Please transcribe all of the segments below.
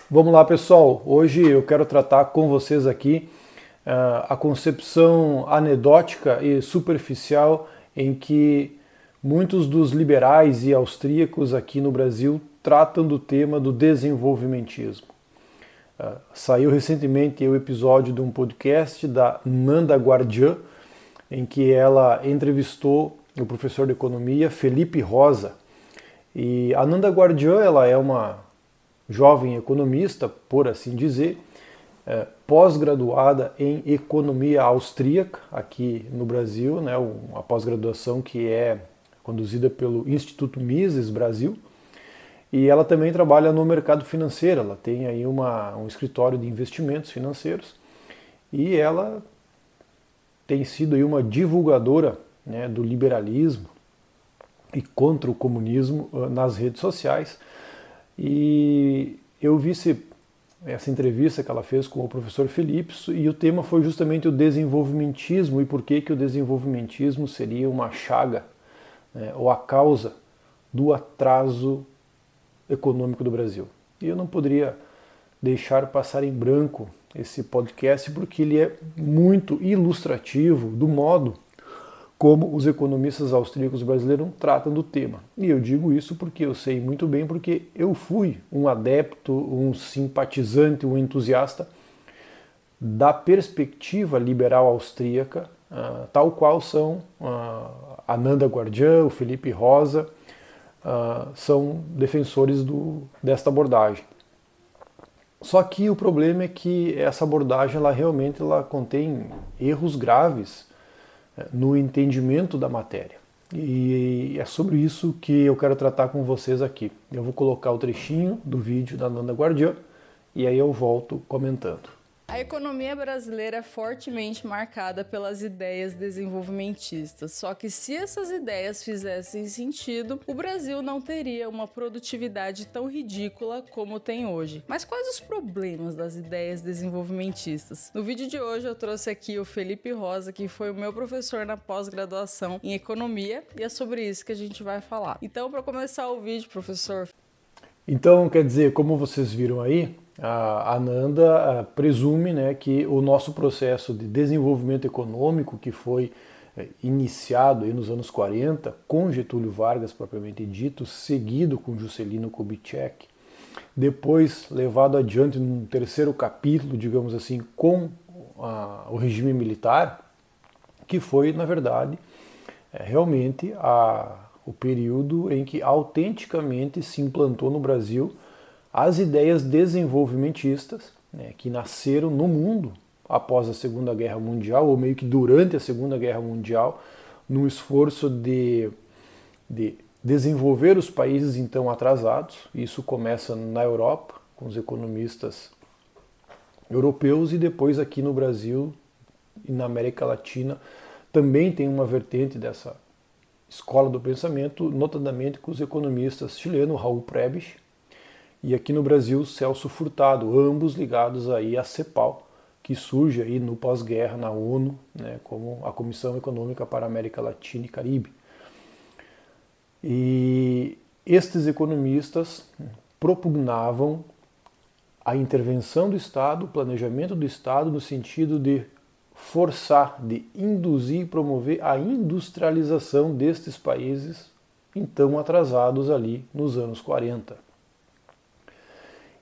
Vamos lá, pessoal. Hoje eu quero tratar com vocês aqui a concepção anedótica e superficial em que muitos dos liberais e austríacos aqui no Brasil tratam do tema do desenvolvimentismo. Saiu recentemente o episódio de um podcast da Nanda Guardian, em que ela entrevistou o professor de economia Felipe Rosa. E a Nanda Guardian, ela é uma jovem economista, por assim dizer, pós-graduada em economia austríaca aqui no Brasil, né, uma pós-graduação que é conduzida pelo Instituto Mises Brasil, e ela também trabalha no mercado financeiro, ela tem aí um escritório de investimentos financeiros, e ela tem sido aí uma divulgadora, né, do liberalismo e contra o comunismo nas redes sociais. E eu vi essa entrevista que ela fez com o professor Felipe, e o tema foi justamente o desenvolvimentismo e por que o desenvolvimentismo seria uma chaga, né, ou a causa do atraso econômico do Brasil. E eu não poderia deixar passar em branco esse podcast porque ele é muito ilustrativo do modo como os economistas austríacos brasileiros tratam do tema. E eu digo isso porque eu sei muito bem, porque eu fui um adepto, um simpatizante, um entusiasta da perspectiva liberal austríaca, tal qual são a Nanda Guardian, o Felipe Rosa, são defensores desta abordagem. Só que o problema é que essa abordagem ela contém erros graves no entendimento da matéria. E é sobre isso que eu quero tratar com vocês aqui. Eu vou colocar o trechinho do vídeo da Nanda Guardian e aí eu volto comentando. A economia brasileira é fortemente marcada pelas ideias desenvolvimentistas, só que se essas ideias fizessem sentido, o Brasil não teria uma produtividade tão ridícula como tem hoje. Mas quais os problemas das ideias desenvolvimentistas? No vídeo de hoje eu trouxe aqui o Felipe Rosa, que foi o meu professor na pós-graduação em economia, e é sobre isso que a gente vai falar. Então, para começar o vídeo, professor... Então, quer dizer, como vocês viram aí, a Nanda presume, né, que o nosso processo de desenvolvimento econômico, que foi iniciado aí nos anos 40, com Getúlio Vargas propriamente dito, seguido com Juscelino Kubitschek, depois levado adiante num terceiro capítulo, digamos assim, com o regime militar, que foi, na verdade, realmente o período em que autenticamente se implantou no Brasil as ideias desenvolvimentistas, né, que nasceram no mundo após a Segunda Guerra Mundial, ou meio que durante a Segunda Guerra Mundial, no esforço de desenvolver os países então atrasados. Isso começa na Europa, com os economistas europeus, e depois aqui no Brasil e na América Latina também tem uma vertente dessa escola do pensamento, notadamente com os economistas chilenos Raul Prebisch e aqui no Brasil Celso Furtado, ambos ligados aí à CEPAL, que surge aí no pós-guerra na ONU, né, como a Comissão Econômica para a América Latina e Caribe. E estes economistas propugnavam a intervenção do Estado, o planejamento do Estado no sentido de forçar, de induzir e promover a industrialização destes países então atrasados ali nos anos 40.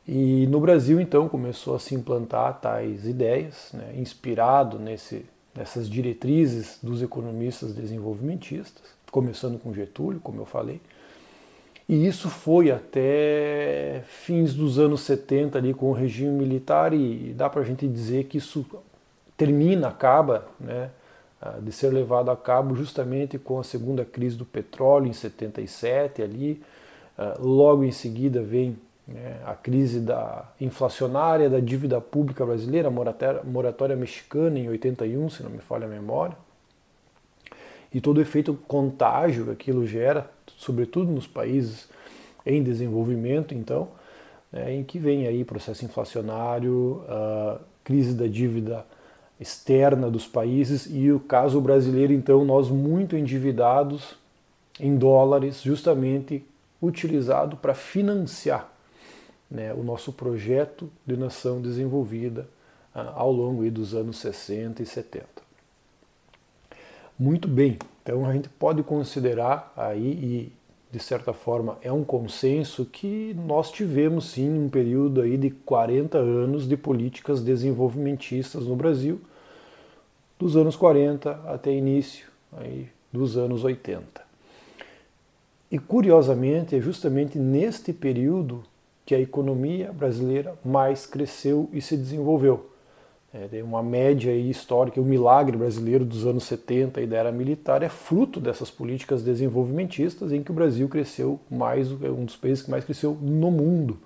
E no Brasil então começou a se implantar tais ideias, né, inspirado nessas diretrizes dos economistas desenvolvimentistas, começando com Getúlio, como eu falei. E isso foi até fins dos anos 70 ali com o regime militar, e dá para a gente dizer que isso acaba, né, de ser levado a cabo justamente com a segunda crise do petróleo em 77 ali. Logo em seguida vem, né, a crise inflacionária da dívida pública brasileira, a moratória mexicana em 81, se não me falha a memória. E todo o efeito contágio que aquilo gera, sobretudo nos países em desenvolvimento, então, em que vem aí processo inflacionário, crise da dívida externa dos países, e o caso brasileiro, então, nós muito endividados em dólares, justamente utilizado para financiar né, o nosso projeto de nação desenvolvida ao longo aí dos anos 60 e 70. Muito bem, então a gente pode considerar aí, e de certa forma é um consenso, que nós tivemos sim um período aí de 40 anos de políticas desenvolvimentistas no Brasil, dos anos 40 até início aí dos anos 80. E curiosamente é justamente neste período que a economia brasileira mais cresceu e se desenvolveu. Tem uma média aí histórica, o milagre brasileiro dos anos 70 e da era militar é fruto dessas políticas desenvolvimentistas em que o Brasil cresceu mais, um dos países que mais cresceu no mundo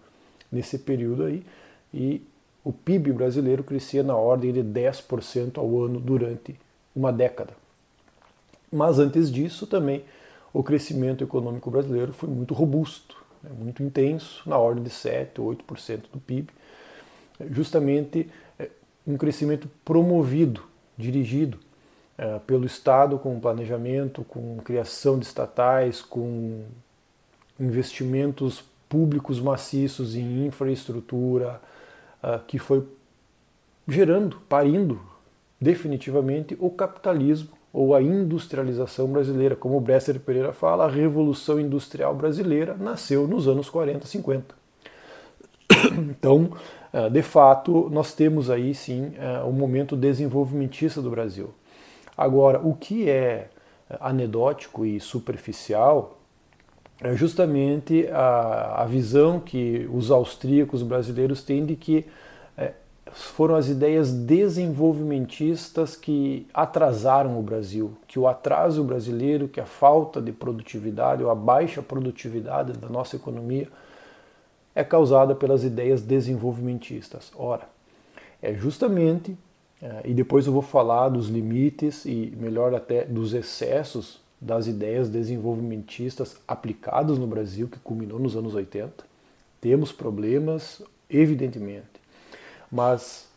nesse período aí, e o PIB brasileiro crescia na ordem de 10% ao ano durante uma década. Mas antes disso também o crescimento econômico brasileiro foi muito robusto, muito intenso, na ordem de 7 ou 8% do PIB, justamente um crescimento promovido, dirigido pelo Estado, com planejamento, com criação de estatais, com investimentos públicos maciços em infraestrutura, que foi gerando, parindo definitivamente o capitalismo ou a industrialização brasileira. Como o Bresser Pereira fala, a Revolução Industrial Brasileira nasceu nos anos 40, 50. Então, de fato, nós temos aí sim um momento desenvolvimentista do Brasil. Agora, o que é anedótico e superficial é justamente a visão que os austríacos brasileiros têm de que foram as ideias desenvolvimentistas que atrasaram o Brasil, que o atraso brasileiro, que a falta de produtividade ou a baixa produtividade da nossa economia é causada pelas ideias desenvolvimentistas. Ora, é justamente, e depois eu vou falar dos limites e melhor até dos excessos das ideias desenvolvimentistas aplicadas no Brasil, que culminou nos anos 80. Temos problemas, evidentemente, mas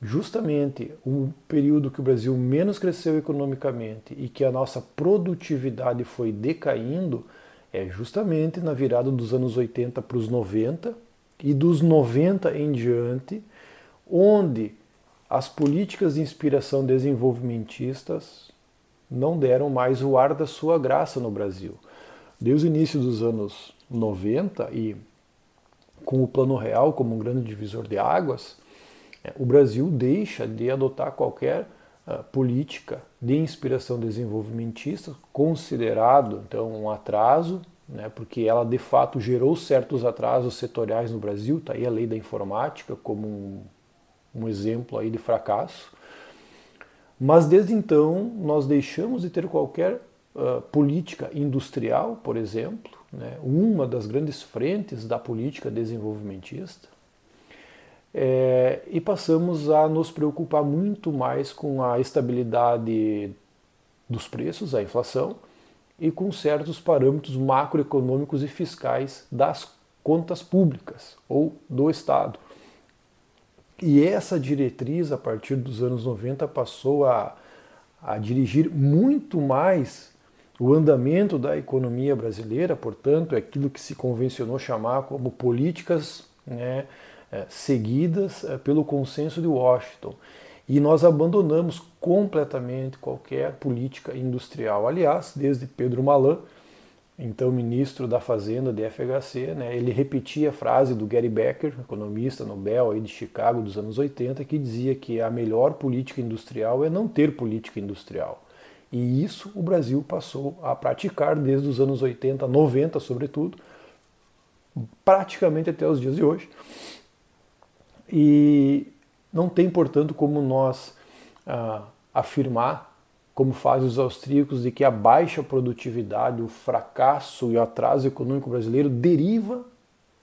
justamente o período que o Brasil menos cresceu economicamente e que a nossa produtividade foi decaindo é justamente na virada dos anos 80 para os 90 e dos 90 em diante, onde as políticas de inspiração desenvolvimentistas não deram mais o ar da sua graça no Brasil. Desde o início dos anos 90 e com o Plano Real como um grande divisor de águas, o Brasil deixa de adotar qualquer política de inspiração desenvolvimentista, considerado então um atraso, né, porque ela de fato gerou certos atrasos setoriais no Brasil. Está aí a lei da informática como um exemplo aí de fracasso. Mas desde então nós deixamos de ter qualquer política industrial, por exemplo, né, uma das grandes frentes da política desenvolvimentista. E passamos a nos preocupar muito mais com a estabilidade dos preços, a inflação, e com certos parâmetros macroeconômicos e fiscais das contas públicas ou do Estado. E essa diretriz, a partir dos anos 90, passou a dirigir muito mais o andamento da economia brasileira, portanto, é aquilo que se convencionou chamar como políticas, né, seguidas pelo consenso de Washington. E nós abandonamos completamente qualquer política industrial. Aliás, desde Pedro Malan, então ministro da Fazenda de FHC, né, ele repetia a frase do Gary Becker, economista Nobel aí de Chicago dos anos 80, que dizia que a melhor política industrial é não ter política industrial. E isso o Brasil passou a praticar desde os anos 80, 90 sobretudo, praticamente até os dias de hoje. E não tem, portanto, como nós afirmar, como fazem os austríacos, de que a baixa produtividade, o fracasso e o atraso econômico brasileiro deriva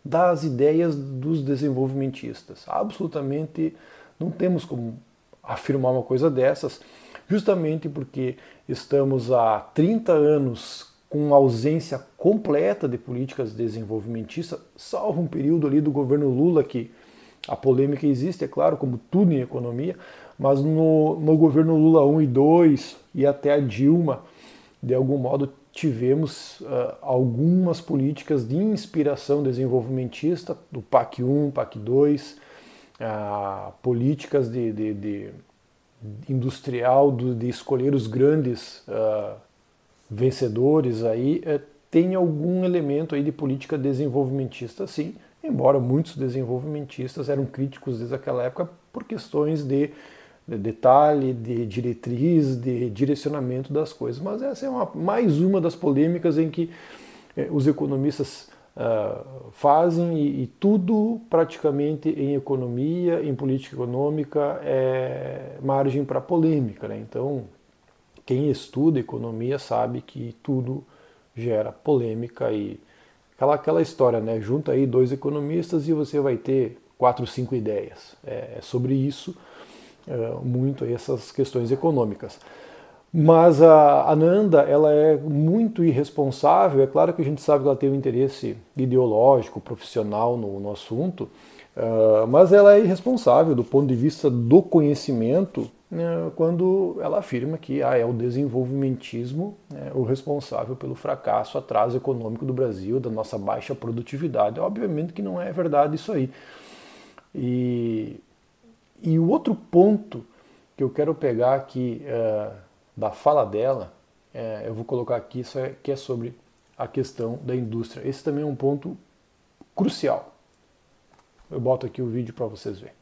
das ideias dos desenvolvimentistas. Absolutamente não temos como afirmar uma coisa dessas, justamente porque estamos há 30 anos com ausência completa de políticas desenvolvimentistas, salvo um período ali do governo Lula, que a polêmica existe, é claro, como tudo em economia, mas no governo Lula 1 e 2 e até a Dilma, de algum modo, tivemos algumas políticas de inspiração desenvolvimentista, do PAC 1, PAC 2, políticas de industrial, de escolher os grandes vencedores aí, tem algum elemento aí de política desenvolvimentista, sim, embora muitos desenvolvimentistas eram críticos desde aquela época por questões de detalhe, de diretriz, de direcionamento das coisas. Mas essa é mais uma das polêmicas em que os economistas fazem, e tudo praticamente em economia, em política econômica, é margem para polêmica, né? Então, quem estuda economia sabe que tudo gera polêmica e aquela história, né? Junta aí dois economistas e você vai ter 4, 5 ideias. É sobre isso, muito essas questões econômicas. Mas a Ananda, ela é muito irresponsável. É claro que a gente sabe que ela tem um interesse ideológico, profissional no assunto, mas ela é irresponsável do ponto de vista do conhecimento, né, quando ela afirma que é o desenvolvimentismo, né, o responsável pelo fracasso, atraso econômico do Brasil, da nossa baixa produtividade. Obviamente que não é verdade isso aí. E o outro ponto que eu quero pegar aqui da fala dela, eu vou colocar aqui, que é sobre a questão da indústria. Esse também é um ponto crucial. Eu boto aqui o vídeo para vocês verem.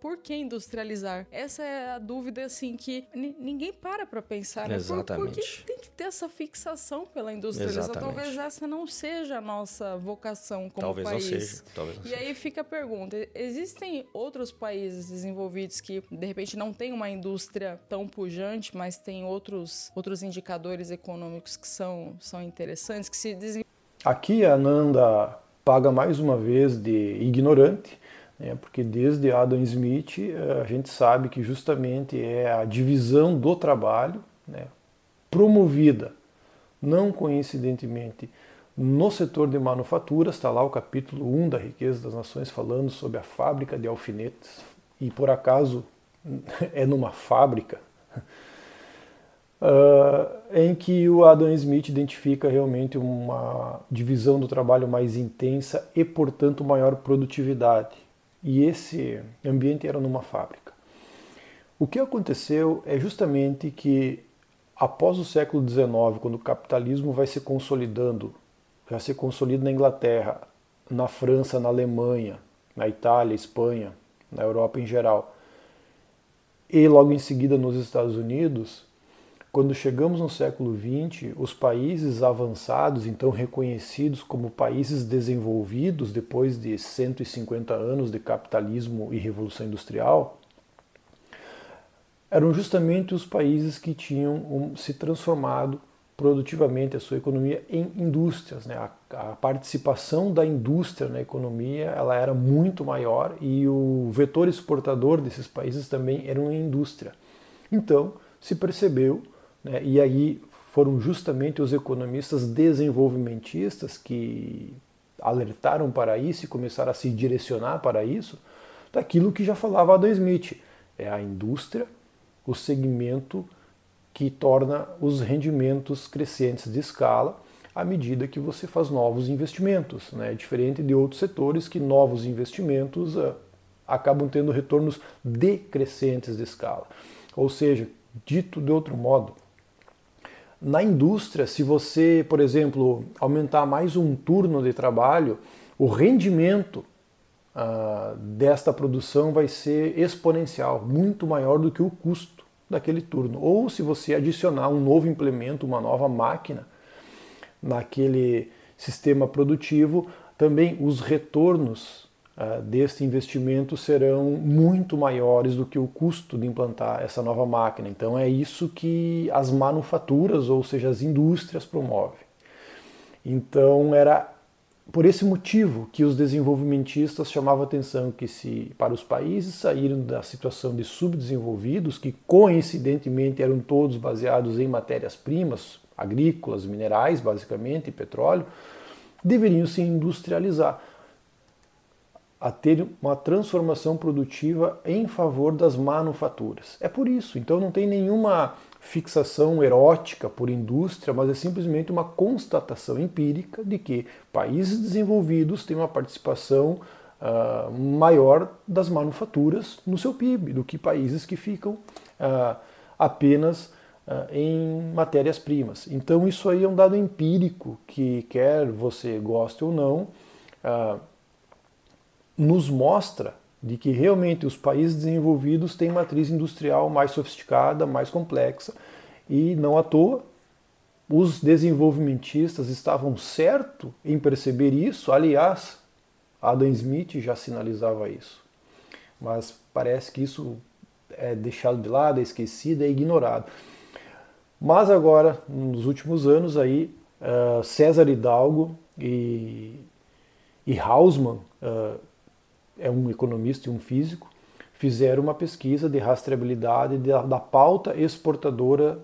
Por que industrializar? Essa é a dúvida assim que ninguém para pensar, né? Exatamente. Por que tem que ter essa fixação pela industrialização? Exatamente. Talvez essa não seja a nossa vocação como Talvez país. não seja. Talvez não e seja. aí fica a pergunta, existem outros países desenvolvidos que de repente não têm uma indústria tão pujante, mas tem outros indicadores econômicos que são interessantes, que se desenvolvem? Aqui a Ananda paga mais uma vez de ignorante, porque desde Adam Smith a gente sabe que justamente é a divisão do trabalho, né, promovida, não coincidentemente, no setor de manufaturas. Está lá o capítulo 1 da Riqueza das Nações falando sobre a fábrica de alfinetes, e por acaso é numa fábrica em que o Adam Smith identifica realmente uma divisão do trabalho mais intensa e, portanto, maior produtividade. E esse ambiente era numa fábrica. O que aconteceu é justamente que, após o século XIX, quando o capitalismo vai se consolidando, já se consolida na Inglaterra, na França, na Alemanha, na Itália, Espanha, na Europa em geral, e logo em seguida nos Estados Unidos, quando chegamos no século XX, os países avançados, então reconhecidos como países desenvolvidos depois de 150 anos de capitalismo e revolução industrial, eram justamente os países que tinham se transformado produtivamente a sua economia em indústrias, né? A participação da indústria na economia, ela era muito maior, e o vetor exportador desses países também era uma indústria. Então se percebeu, né, e aí foram justamente os economistas desenvolvimentistas que alertaram para isso e começaram a se direcionar para isso, daquilo que já falava Adam Smith: é a indústria, o segmento que torna os rendimentos crescentes de escala à medida que você faz novos investimentos, né? Diferente de outros setores que novos investimentos acabam tendo retornos decrescentes de escala. Ou seja, dito de outro modo, na indústria, se você, por exemplo, aumentar mais um turno de trabalho, o rendimento desta produção vai ser exponencial, muito maior do que o custo daquele turno. Ou se você adicionar um novo implemento, uma nova máquina naquele sistema produtivo, também os retornos deste investimento serão muito maiores do que o custo de implantar essa nova máquina. Então é isso que as manufaturas, ou seja, as indústrias, promovem. Então era por esse motivo que os desenvolvimentistas chamavam a atenção que, se para os países saírem da situação de subdesenvolvidos, que coincidentemente eram todos baseados em matérias-primas agrícolas, minerais basicamente, e petróleo, deveriam se industrializar, a ter uma transformação produtiva em favor das manufaturas. É por isso. Então não tem nenhuma fixação erótica por indústria, mas é simplesmente uma constatação empírica de que países desenvolvidos têm uma participação maior das manufaturas no seu PIB do que países que ficam apenas em matérias-primas. Então isso aí é um dado empírico que, quer você goste ou não, nos mostra de que realmente os países desenvolvidos têm matriz industrial mais sofisticada, mais complexa, e não à toa os desenvolvimentistas estavam certos em perceber isso. Aliás, Adam Smith já sinalizava isso, mas parece que isso é deixado de lado, é esquecido, é ignorado. Mas agora, nos últimos anos, aí, César Hidalgo e Hausmann, é um economista e um físico, fizeram uma pesquisa de rastreabilidade da pauta exportadora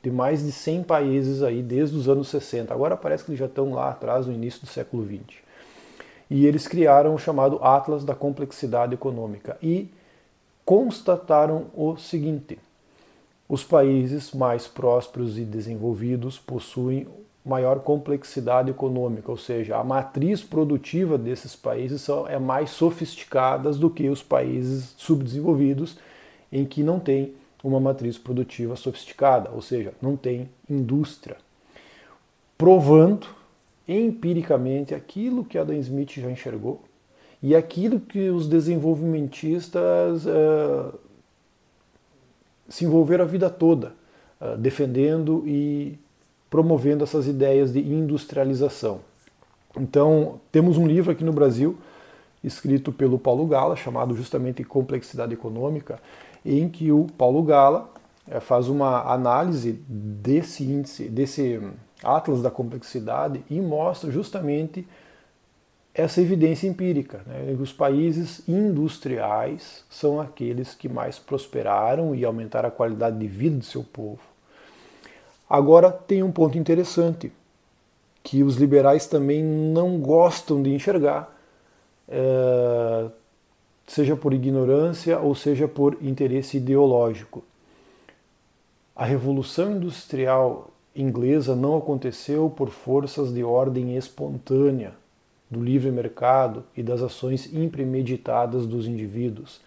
de mais de 100 países aí desde os anos 60. Agora parece que eles já estão lá atrás, no início do século XX. E eles criaram o chamado Atlas da Complexidade Econômica e constataram o seguinte: os países mais prósperos e desenvolvidos possuem maior complexidade econômica, ou seja, a matriz produtiva desses países é mais sofisticada do que os países subdesenvolvidos, em que não tem uma matriz produtiva sofisticada, ou seja, não tem indústria. Provando empiricamente aquilo que Adam Smith já enxergou e aquilo que os desenvolvimentistas se envolveram a vida toda defendendo e promovendo essas ideias de industrialização. Então, temos um livro aqui no Brasil, escrito pelo Paulo Gala, chamado justamente Complexidade Econômica, em que o Paulo Gala faz uma análise desse índice, desse Atlas da Complexidade, e mostra justamente essa evidência empírica, né? Os países industriais são aqueles que mais prosperaram e aumentaram a qualidade de vida do seu povo. Agora tem um ponto interessante, que os liberais também não gostam de enxergar, seja por ignorância ou seja por interesse ideológico. A Revolução Industrial inglesa não aconteceu por forças de ordem espontânea, do livre mercado e das ações impremeditadas dos indivíduos.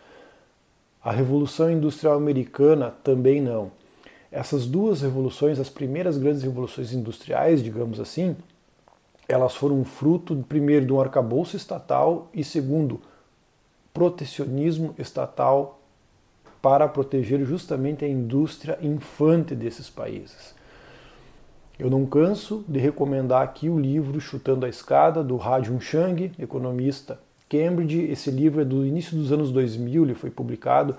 A Revolução Industrial Americana também não. Essas duas revoluções, as primeiras grandes revoluções industriais, digamos assim, elas foram fruto, primeiro, de um arcabouço estatal e, segundo, protecionismo estatal para proteger justamente a indústria infante desses países. Eu não canso de recomendar aqui o livro Chutando a Escada, do Ha-Joon Chang, economista Cambridge. Esse livro é do início dos anos 2000, ele foi publicado,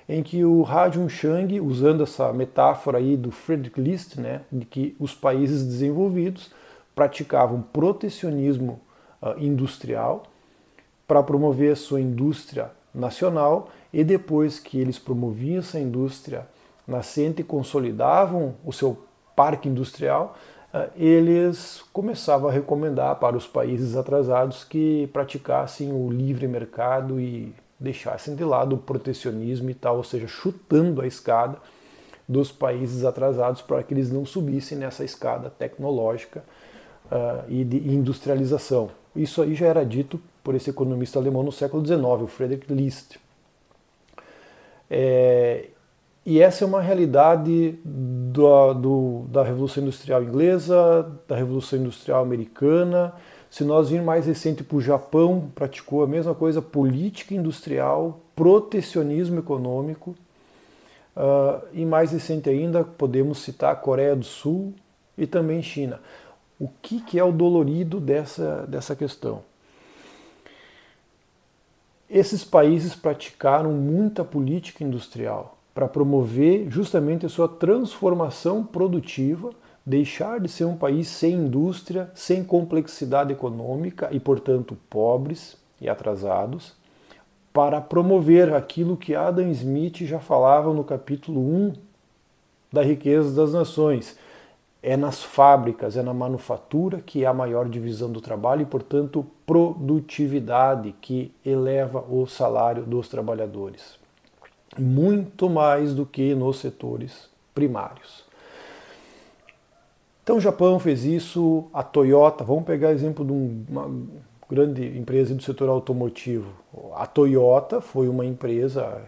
em que o Ha-Joon Chang, usando essa metáfora aí do Friedrich List, né, de que os países desenvolvidos praticavam protecionismo industrial para promover a sua indústria nacional, e depois que eles promoviam essa indústria nascente e consolidavam o seu parque industrial, eles começavam a recomendar para os países atrasados que praticassem o livre mercado e deixassem de lado o protecionismo e tal, ou seja, chutando a escada dos países atrasados para que eles não subissem nessa escada tecnológica e de industrialização. Isso aí já era dito por esse economista alemão no século XIX, o Friedrich List. E essa é uma realidade da Revolução Industrial Inglesa, da Revolução Industrial Americana. Se nós virmos mais recente para o Japão, praticou a mesma coisa, política industrial, protecionismo econômico. E mais recente ainda, podemos citar a Coreia do Sul e também China. O que é o dolorido dessa questão? Esses países praticaram muita política industrial para promover justamente a sua transformação produtiva, deixar de ser um país sem indústria, sem complexidade econômica e, portanto, pobres e atrasados, para promover aquilo que Adam Smith já falava no capítulo 1 da Riqueza das Nações. É nas fábricas, é na manufatura que há a maior divisão do trabalho e, portanto, produtividade que eleva o salário dos trabalhadores. Muito mais do que nos setores primários. Então o Japão fez isso, a Toyota, vamos pegar exemplo de uma grande empresa do setor automotivo. A Toyota foi uma empresa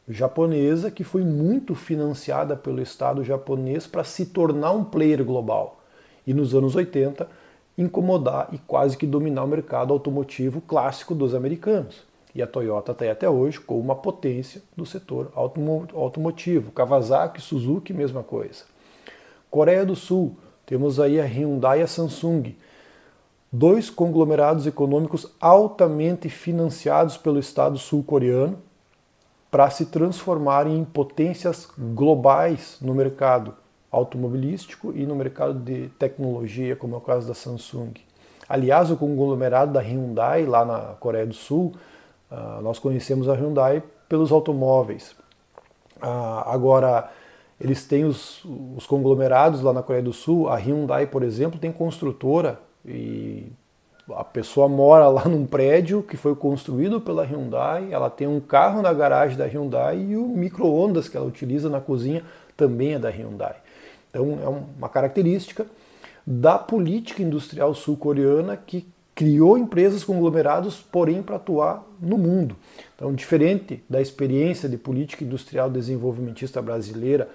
japonesa que foi muito financiada pelo Estado japonês para se tornar um player global. E nos anos 80, incomodar e quase que dominar o mercado automotivo clássico dos americanos. E a Toyota está até hoje como uma potência do setor automotivo. Kawasaki, Suzuki, mesma coisa. Coreia do Sul, temos aí a Hyundai e a Samsung. Dois conglomerados econômicos altamente financiados pelo Estado sul-coreano para se transformarem em potências globais no mercado automobilístico e no mercado de tecnologia, como é o caso da Samsung. Aliás, o conglomerado da Hyundai, lá na Coreia do Sul, nós conhecemos a Hyundai pelos automóveis. Agora, eles têm os conglomerados lá na Coreia do Sul. A Hyundai, por exemplo, tem construtora e a pessoa mora lá num prédio que foi construído pela Hyundai, ela tem um carro na garagem da Hyundai e o micro-ondas que ela utiliza na cozinha também é da Hyundai. Então é uma característica da política industrial sul-coreana que criou empresas conglomerados, porém para atuar no mundo. Então, diferente da experiência de política industrial desenvolvimentista brasileira,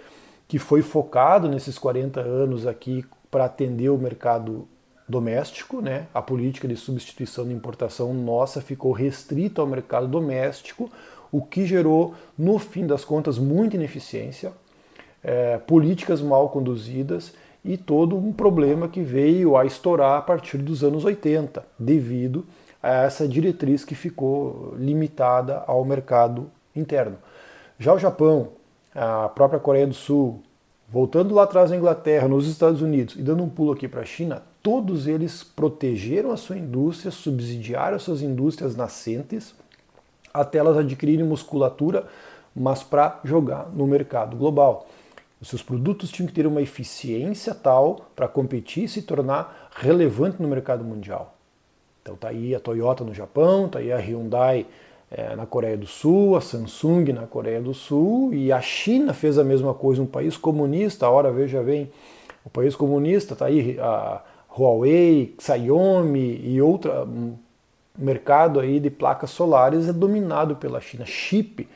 que foi focado nesses 40 anos aqui para atender o mercado doméstico, né? A política de substituição de importação nossa ficou restrita ao mercado doméstico, o que gerou, no fim das contas, muita ineficiência, políticas mal conduzidas e todo um problema que veio a estourar a partir dos anos 80, devido a essa diretriz que ficou limitada ao mercado interno. Já o Japão, a própria Coreia do Sul, voltando lá atrás na Inglaterra, nos Estados Unidos e dando um pulo aqui para a China, todos eles protegeram a sua indústria, subsidiaram as suas indústrias nascentes, até elas adquirirem musculatura, mas para jogar no mercado global. Os seus produtos tinham que ter uma eficiência tal para competir e se tornar relevante no mercado mundial. Então tá aí a Toyota no Japão, tá aí a Hyundai na Coreia do Sul, a Samsung na Coreia do Sul, e a China fez a mesma coisa, um país comunista, ora veja bem, o país comunista, tá aí a Huawei, Xiaomi e outro mercado aí de placas solares é dominado pela China. Chip,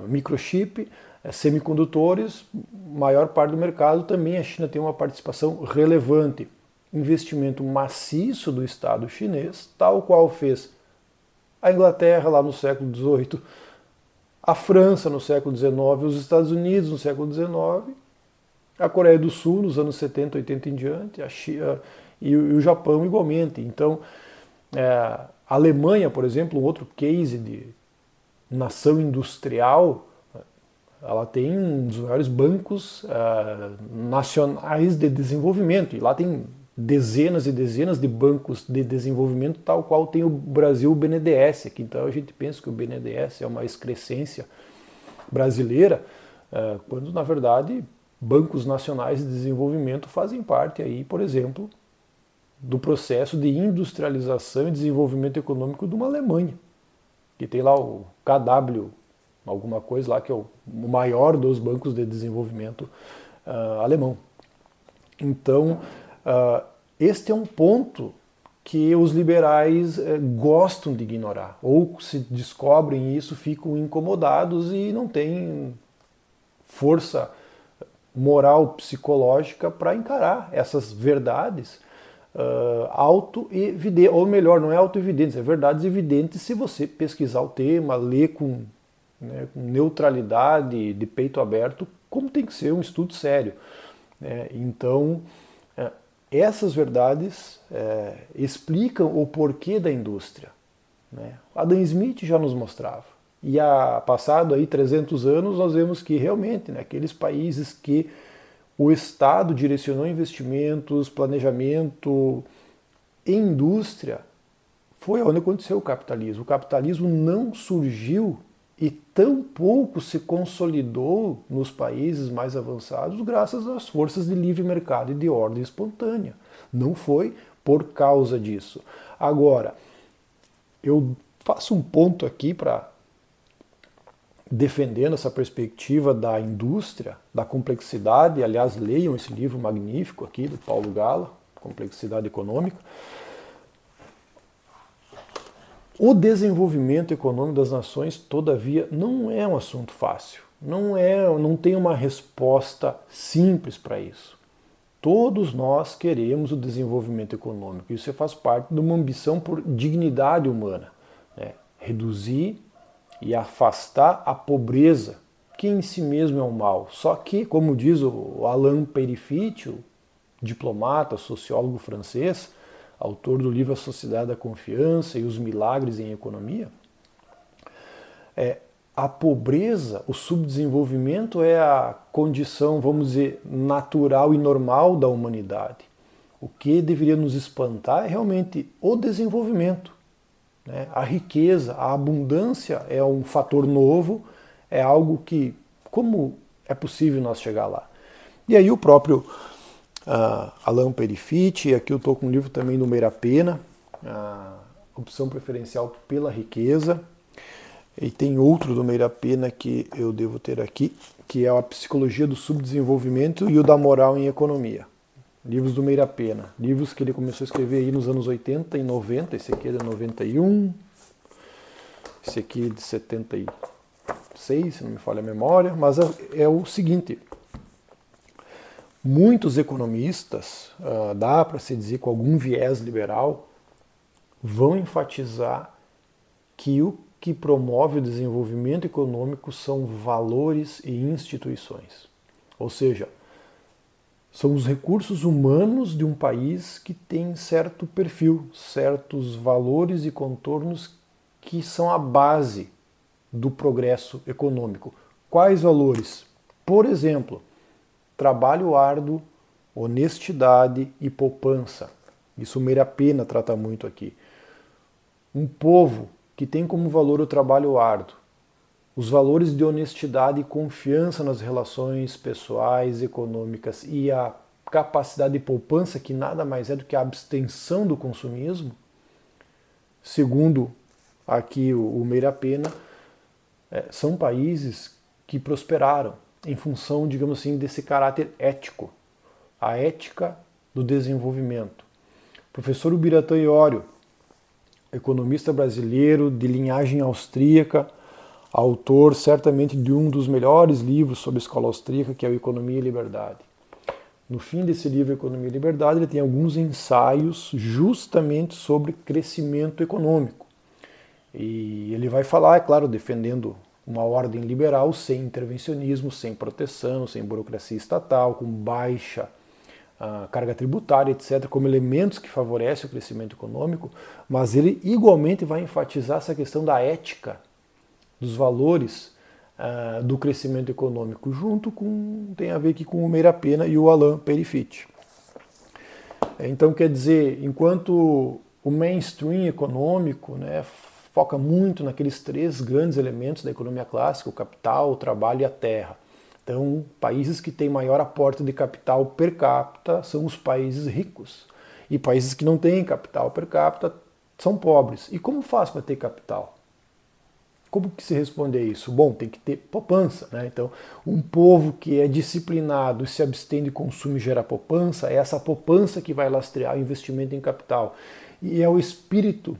microchip, semicondutores, maior parte do mercado também a China tem uma participação relevante. Investimento maciço do Estado chinês, tal qual fez a Inglaterra lá no século XVIII, a França no século XIX, os Estados Unidos no século XIX, a Coreia do Sul nos anos 70, 80 em diante, a China e o Japão igualmente. Então, a Alemanha, por exemplo, um outro case de nação industrial, ela tem um dos maiores bancos nacionais de desenvolvimento, e lá tem dezenas e dezenas de bancos de desenvolvimento, tal qual tem o Brasil o BNDES, que então a gente pensa que o BNDES é uma excrescência brasileira, quando na verdade bancos nacionais de desenvolvimento fazem parte aí, por exemplo, do processo de industrialização e desenvolvimento econômico de uma Alemanha, que tem lá o KW, alguma coisa lá, que é o maior dos bancos de desenvolvimento alemão. Então, este é um ponto que os liberais gostam de ignorar, ou se descobrem isso, ficam incomodados e não têm força moral, psicológica para encarar essas verdades auto-evidentes, ou melhor, não é auto-evidentes, é verdades evidentes se você pesquisar o tema, ler com neutralidade, de peito aberto, como tem que ser um estudo sério. Então, essas verdades explicam o porquê da indústria. Adam Smith já nos mostrava. E passado aí 300 anos, nós vemos que realmente, aqueles países que o Estado direcionou investimentos, planejamento em indústria, foi onde aconteceu o capitalismo. O capitalismo não surgiu e tão pouco se consolidou nos países mais avançados graças às forças de livre mercado e de ordem espontânea. Não foi por causa disso. Agora, eu faço um ponto aqui para defendendo essa perspectiva da indústria, da complexidade. Aliás, leiam esse livro magnífico aqui do Paulo Gala, Complexidade Econômica. O desenvolvimento econômico das nações, todavia, não é um assunto fácil. Não tem uma resposta simples para isso. Todos nós queremos o desenvolvimento econômico. Isso faz parte de uma ambição por dignidade humana, né? Reduzir e afastar a pobreza, que em si mesmo é um mal. Só que, como diz o Alain Périfitte, o diplomata, sociólogo francês, autor do livro A Sociedade da Confiança e os Milagres em Economia, a pobreza, o subdesenvolvimento é a condição, vamos dizer, natural e normal da humanidade. O que deveria nos espantar é realmente o desenvolvimento, né? A riqueza, a abundância é um fator novo, é algo que, como é possível nós chegar lá? E aí o próprio Alain Périfitte, aqui eu estou com um livro também do Meira Pena, Opção Preferencial pela Riqueza, e tem outro do Meira Pena que eu devo ter aqui, que é a Psicologia do Subdesenvolvimento e o da Moral em Economia. Livros do Meira Pena, livros que ele começou a escrever aí nos anos 80 e 90, esse aqui é de 91, esse aqui é de 76, se não me falha a memória, mas é o seguinte: muitos economistas, dá para se dizer com algum viés liberal, vão enfatizar que o que promove o desenvolvimento econômico são valores e instituições. Ou seja, são os recursos humanos de um país que tem certo perfil, certos valores e contornos que são a base do progresso econômico. Quais valores? Por exemplo, trabalho árduo, honestidade e poupança. Isso Meira Pena trata muito aqui. Um povo que tem como valor o trabalho árduo, os valores de honestidade e confiança nas relações pessoais, econômicas e a capacidade de poupança, que nada mais é do que a abstenção do consumismo, segundo aqui o Meira Pena, são países que prosperaram em função, digamos assim, desse caráter ético, a ética do desenvolvimento. Professor Ubiratã Iorio, economista brasileiro de linhagem austríaca, autor certamente de um dos melhores livros sobre a escola austríaca, que é o Economia e Liberdade. No fim desse livro, Economia e Liberdade, ele tem alguns ensaios justamente sobre crescimento econômico. E ele vai falar, é claro, defendendo uma ordem liberal sem intervencionismo, sem proteção, sem burocracia estatal, com baixa carga tributária, etc., como elementos que favorecem o crescimento econômico, mas ele igualmente vai enfatizar essa questão da ética, dos valores do crescimento econômico, tem a ver aqui com o Meira Pena e o Alain Périfitte. Então, quer dizer, enquanto o mainstream econômico, né, foca muito naqueles três grandes elementos da economia clássica, o capital, o trabalho e a terra. Então, países que têm maior aporte de capital per capita são os países ricos. E países que não têm capital per capita são pobres. E como faz para ter capital? Como que se responde a isso? Bom, tem que ter poupança, né? Então, um povo que é disciplinado e se abstém de consumo e gera poupança, é essa poupança que vai lastrear o investimento em capital. E é o espírito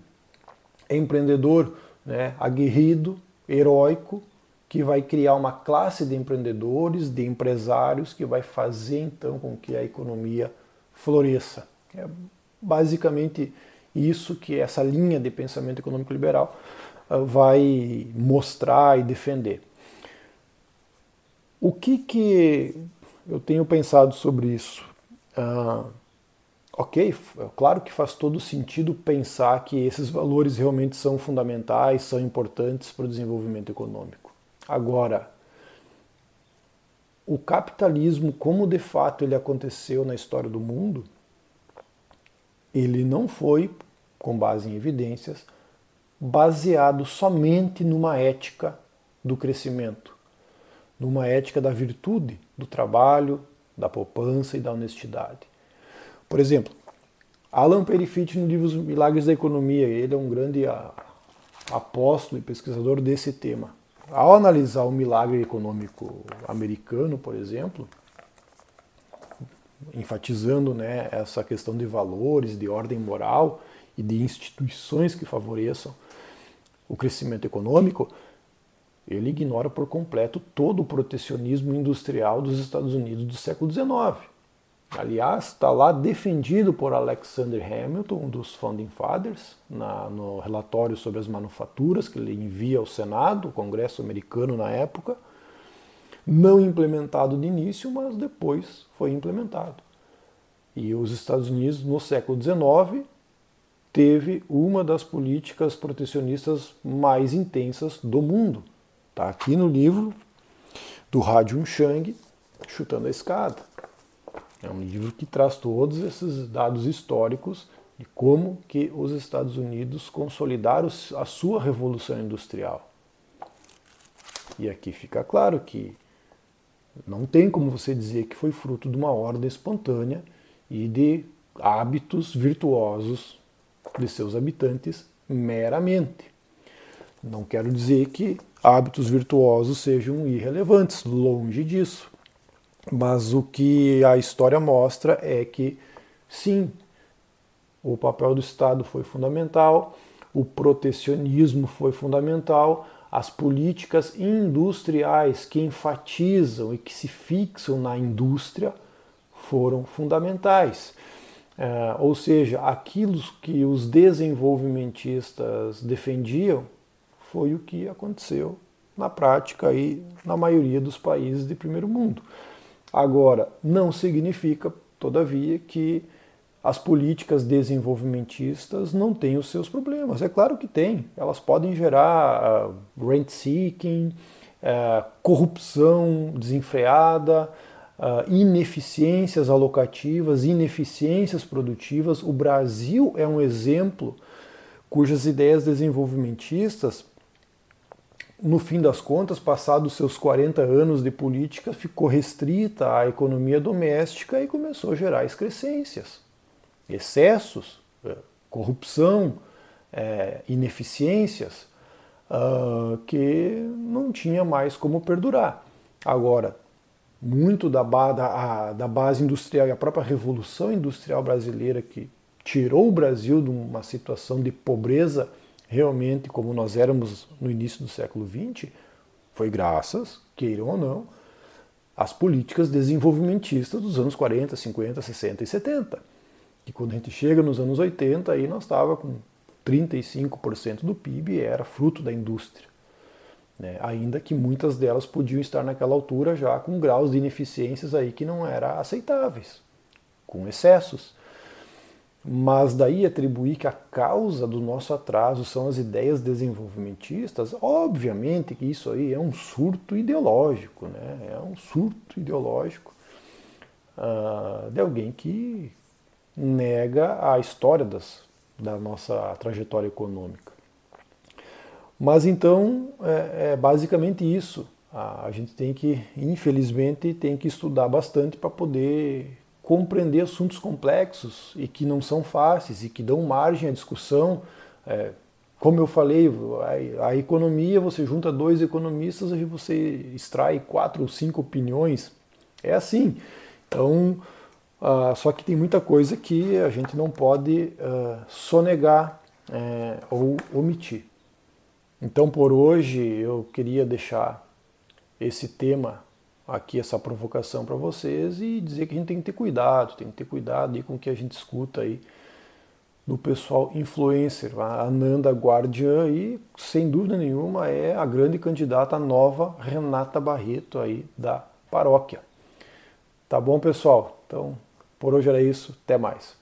empreendedor, né, aguerrido, heróico, que vai criar uma classe de empreendedores, de empresários, que vai fazer então com que a economia floresça. É basicamente isso que essa linha de pensamento econômico liberal vai mostrar e defender. O que eu tenho pensado sobre isso? Ok, claro que faz todo sentido pensar que esses valores realmente são fundamentais, são importantes para o desenvolvimento econômico. Agora, o capitalismo, como de fato ele aconteceu na história do mundo, ele não foi, com base em evidências, baseado somente numa ética do crescimento, numa ética da virtude, do trabalho, da poupança e da honestidade. Por exemplo, Alain Périfitte, no livro Os Milagres da Economia, ele é um grande apóstolo e pesquisador desse tema. ao analisar o milagre econômico americano, por exemplo, enfatizando, né, essa questão de valores, de ordem moral e de instituições que favoreçam o crescimento econômico, ele ignora por completo todo o protecionismo industrial dos Estados Unidos do século XIX. Aliás, está lá defendido por Alexander Hamilton, um dos Founding Fathers, no relatório sobre as manufaturas que ele envia ao Senado, o Congresso americano na época, não implementado de início, mas depois foi implementado. E os Estados Unidos, no século XIX, teve uma das políticas protecionistas mais intensas do mundo. Está aqui no livro do Ha-Joon Chang, Chutando a Escada. É um livro que traz todos esses dados históricos de como que os Estados Unidos consolidaram a sua revolução industrial. E aqui fica claro que não tem como você dizer que foi fruto de uma ordem espontânea e de hábitos virtuosos de seus habitantes meramente. Não quero dizer que hábitos virtuosos sejam irrelevantes, longe disso. Mas o que a história mostra é que, sim, o papel do Estado foi fundamental, o protecionismo foi fundamental, as políticas industriais que enfatizam e que se fixam na indústria foram fundamentais. Ou seja, aquilo que os desenvolvimentistas defendiam foi o que aconteceu na prática e na maioria dos países de primeiro mundo. Agora, não significa, todavia, que as políticas desenvolvimentistas não têm os seus problemas. É claro que tem. Elas podem gerar rent-seeking, corrupção desenfreada, ineficiências alocativas, ineficiências produtivas. O Brasil é um exemplo cujas ideias desenvolvimentistas, no fim das contas, passados seus 40 anos de política, ficou restrita à economia doméstica e começou a gerar excrescências, excessos, corrupção, ineficiências, que não tinha mais como perdurar. Agora, muito da base industrial e a própria revolução industrial brasileira que tirou o Brasil de uma situação de pobreza realmente como nós éramos no início do século XX, foi graças, queiram ou não, às políticas desenvolvimentistas dos anos 40, 50, 60 e 70. E quando a gente chega nos anos 80, aí nós estávamos com 35% do PIB era fruto da indústria. Né? Ainda que muitas delas podiam estar naquela altura já com graus de ineficiências aí que não eram aceitáveis, com excessos. Mas daí atribuir que a causa do nosso atraso são as ideias desenvolvimentistas, obviamente que isso aí é um surto ideológico, né? É um surto ideológico de alguém que nega a história da nossa trajetória econômica. Mas então é basicamente isso. A gente tem que, infelizmente, tem que estudar bastante para poder compreender assuntos complexos e que não são fáceis e que dão margem à discussão. Como eu falei, a economia, você junta dois economistas e você extrai 4 ou 5 opiniões. É assim. Então, só que tem muita coisa que a gente não pode sonegar ou omitir. Então, por hoje, eu queria deixar esse tema aqui, essa provocação para vocês e dizer que a gente tem que ter cuidado aí com o que a gente escuta aí do pessoal influencer. A Ananda Guardian aí, sem dúvida nenhuma, é a grande candidata nova Renata Barreto aí da paróquia. Tá bom, pessoal? Então, por hoje era isso. Até mais.